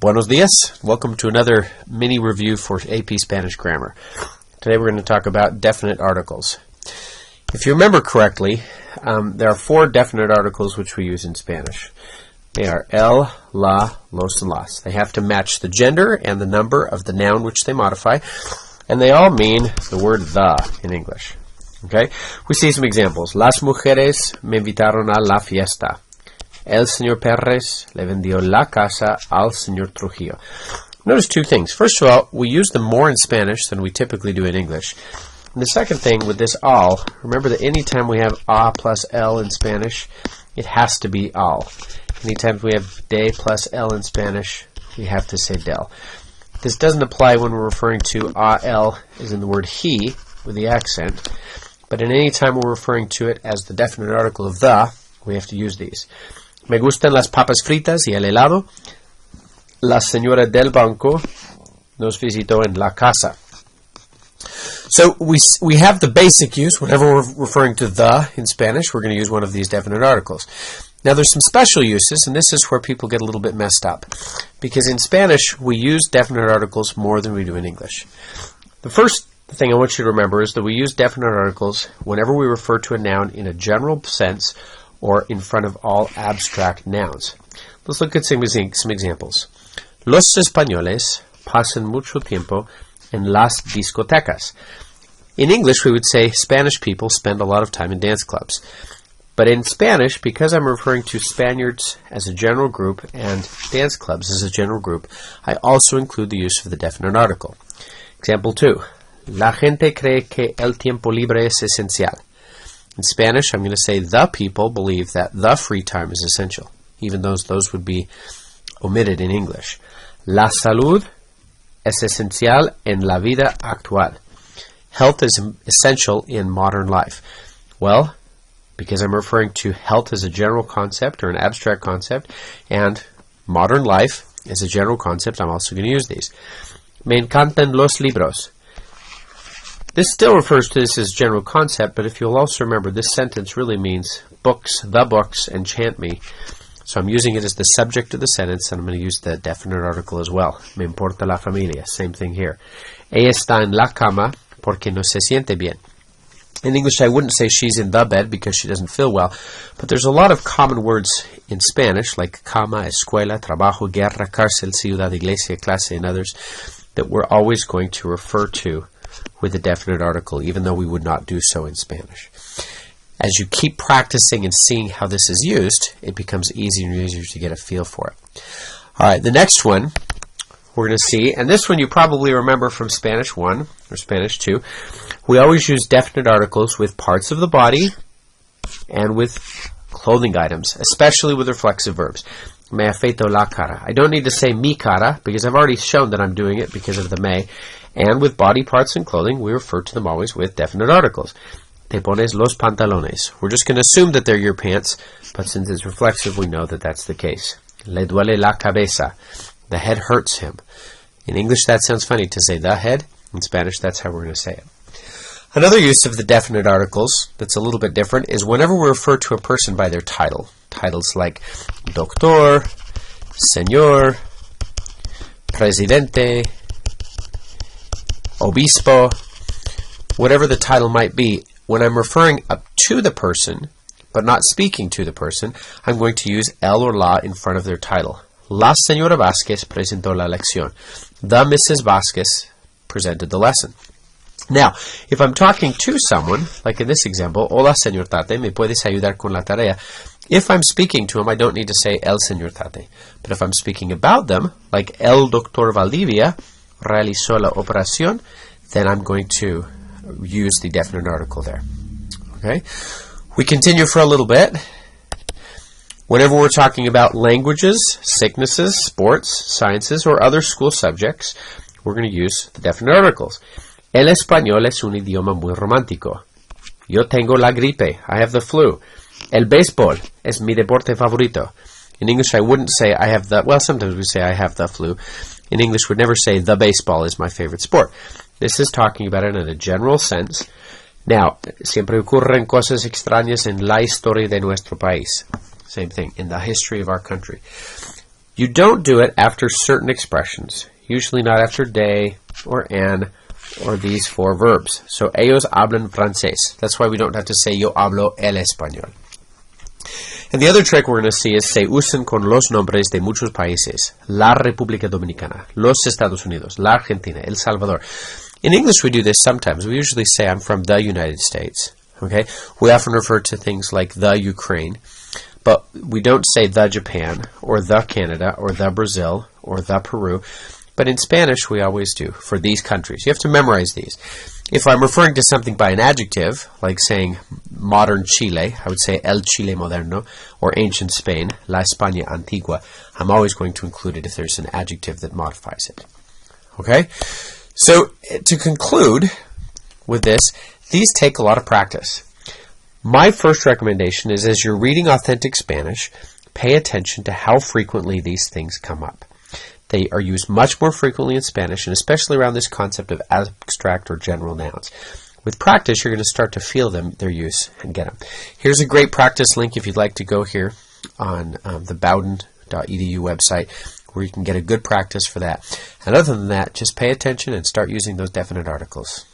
Buenos dias. Welcome to another mini review for AP Spanish Grammar. Today we're going to talk about definite articles. If you remember correctly, there are four definite articles which we use in Spanish. They are el, la, los, and las. They have to match the gender and the number of the noun which they modify, and they all mean the word the in English. Okay? We see some examples. Las mujeres me invitaron a la fiesta. El señor Pérez le vendió la casa al señor Trujillo. Notice two things. First of all, we use them more in Spanish than we typically do in English. And the second thing with this al, remember that anytime we have a plus el in Spanish, it has to be al. Anytime we have de plus el in Spanish, we have to say del. This doesn't apply when we're referring to el as in the word he with the accent, but in any time we're referring to it as the definite article of the, we have to use these. Me gustan las papas fritas y el helado. La señora del banco nos visitó en la casa. So we have the basic use. Whenever we're referring to the in Spanish, we're going to use one of these definite articles. Now there's some special uses, and this is where people get a little bit messed up. Because in Spanish, we use definite articles more than we do in English. The first thing I want you to remember is that we use definite articles whenever we refer to a noun in a general sense or in front of all abstract nouns. Let's look at some examples. Los españoles pasan mucho tiempo en las discotecas. In English, we would say Spanish people spend a lot of time in dance clubs. But in Spanish, because I'm referring to Spaniards as a general group and dance clubs as a general group, I also include the use of the definite article. Example 2. La gente cree que el tiempo libre es esencial. In Spanish, I'm going to say the people believe that the free time is essential, even though those would be omitted in English. La salud es esencial en la vida actual. Health is essential in modern life. Well, because I'm referring to health as a general concept or an abstract concept, and modern life as a general concept, I'm also going to use these. Me encantan los libros. This still refers to this as general concept, but if you'll also remember, this sentence really means books, the books, enchant me. So I'm using it as the subject of the sentence, and I'm going to use the definite article as well. Me importa la familia. Same thing here. Ella está en la cama porque no se siente bien. In English, I wouldn't say she's in the bed because she doesn't feel well, but there's a lot of common words in Spanish, like cama, escuela, trabajo, guerra, cárcel, ciudad, iglesia, clase, and others, that we're always going to refer to with a definite article, even though we would not do so in Spanish. As you keep practicing and seeing how this is used, it becomes easier and easier to get a feel for it. All right, the next one we're going to see, and this one you probably remember from Spanish 1 or Spanish 2, we always use definite articles with parts of the body and with clothing items, especially with reflexive verbs. Me afeito la cara. I don't need to say mi cara because I've already shown that I'm doing it because of the me. And with body parts and clothing, we refer to them always with definite articles. Te pones los pantalones. We're just going to assume that they're your pants, but since it's reflexive, we know that that's the case. Le duele la cabeza. The head hurts him. In English, that sounds funny to say the head. In Spanish, that's how we're going to say it. Another use of the definite articles that's a little bit different is whenever we refer to a person by their title. Titles like doctor, señor, presidente, obispo, whatever the title might be, when I'm referring up to the person, but not speaking to the person, I'm going to use el or la in front of their title. La señora Vázquez presentó la lección. The Mrs. Vázquez presented the lesson. Now, if I'm talking to someone, like in this example, hola señor Tate, me puedes ayudar con la tarea. If I'm speaking to him, I don't need to say el señor Tate. But if I'm speaking about them, like el doctor Valdivia realizó la operación, then I'm going to use the definite article there. Okay? We continue for a little bit. Whenever we're talking about languages, sicknesses, sports, sciences, or other school subjects, we're going to use the definite articles. El español es un idioma muy romántico. Yo tengo la gripe. I have the flu. El béisbol es mi deporte favorito. In English, I wouldn't say I have the, well, sometimes we say I have the flu. In English, we'd never say the baseball is my favorite sport. This is talking about it in a general sense. Now, siempre ocurren cosas extrañas en la historia de nuestro país. Same thing, in the history of our country. You don't do it after certain expressions, usually not after de or en or these four verbs. So, ellos hablan francés. That's why we don't have to say yo hablo el español. And the other trick we're going to see is se usan con los nombres de muchos países. La República Dominicana, los Estados Unidos, la Argentina, El Salvador. In English we do this sometimes. We usually say I'm from the United States. Okay? We often refer to things like the Ukraine, but we don't say the Japan, or the Canada, or the Brazil, or the Peru. But in Spanish we always do for these countries. You have to memorize these. If I'm referring to something by an adjective, like saying modern Chile, I would say el Chile moderno, or ancient Spain, la España antigua. I'm always going to include it if there's an adjective that modifies it. Okay? So, to conclude with this, these take a lot of practice. My first recommendation is, as you're reading authentic Spanish, pay attention to how frequently these things come up. They are used much more frequently in Spanish, and especially around this concept of abstract or general nouns. With practice, you're going to start to feel their use, and get them. Here's a great practice link if you'd like to go here on the bowden.edu website, where you can get a good practice for that. And other than that, just pay attention and start using those definite articles.